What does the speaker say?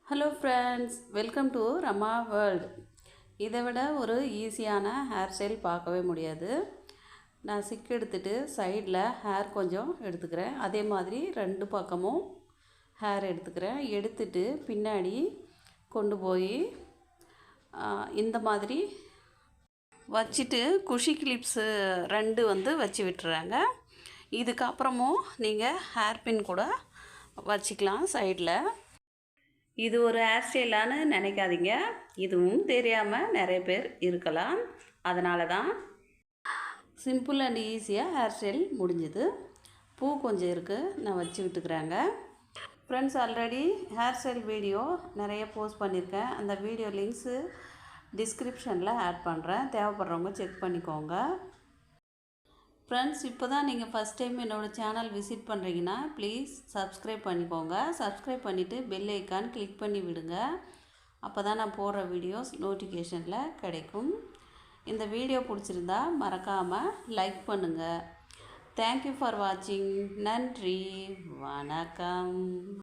Hello friends, welcome to Rama world. இதை விட ஒரு ஈஸியான ஹேர் ஸ்டைல் பார்க்கவே முடியாது. நான் சிக் எடுத்துகிட்டு சைடில் ஹேர் கொஞ்சம் எடுத்துக்கிறேன். அதே மாதிரி ரெண்டு பக்கமும் ஹேர் எடுத்துக்கிறேன். எடுத்துட்டு பின்னாடி கொண்டு போய் இந்த மாதிரி வச்சுட்டு குஷி கிளிப்ஸு ரெண்டு வச்சு விட்டுறாங்க. இதுக்கப்புறமும் நீங்கள் ஹேர் பின் கூட வச்சுக்கலாம் சைடில். இது ஒரு ஹேர் ஸ்டைலான்னு நினைக்காதீங்க. இதுவும் தெரியாமல் நிறைய பேர் இருக்கலாம். அதனால தான் சிம்பிள் அண்ட் ஈஸியாக ஹேர் ஸ்டைல் முடிஞ்சுது. பூ கொஞ்சம் இருக்குது, நான் வச்சு விட்டுக்கிறேங்க. Friends, already hair style video நிறைய போஸ்ட் பண்ணியிருக்கேன். அந்த வீடியோ லிங்க்ஸு டிஸ்கிரிப்ஷனில் ஆட் பண்ணுறேன். தேவைப்படுறவங்க செக் பண்ணிக்கோங்க. ஃப்ரெண்ட்ஸ், இப்போ தான் நீங்கள் ஃபஸ்ட் டைம் என்னோடய சேனல் விசிட் பண்ணுறீங்கன்னா ப்ளீஸ் சப்ஸ்கிரைப் பண்ணிக்கோங்க. சப்ஸ்கிரைப் பண்ணிவிட்டு பெல் ஐக்கான் கிளிக் பண்ணி விடுங்க. அப்போ தான் நான் போடுற வீடியோஸ் நோட்டிஃபிகேஷனில் கிடைக்கும். இந்த வீடியோ பிடிச்சிருந்தா மறக்காமல் லைக் பண்ணுங்கள். தேங்க்யூ ஃபார் வாட்சிங். நன்றி, வணக்கம்.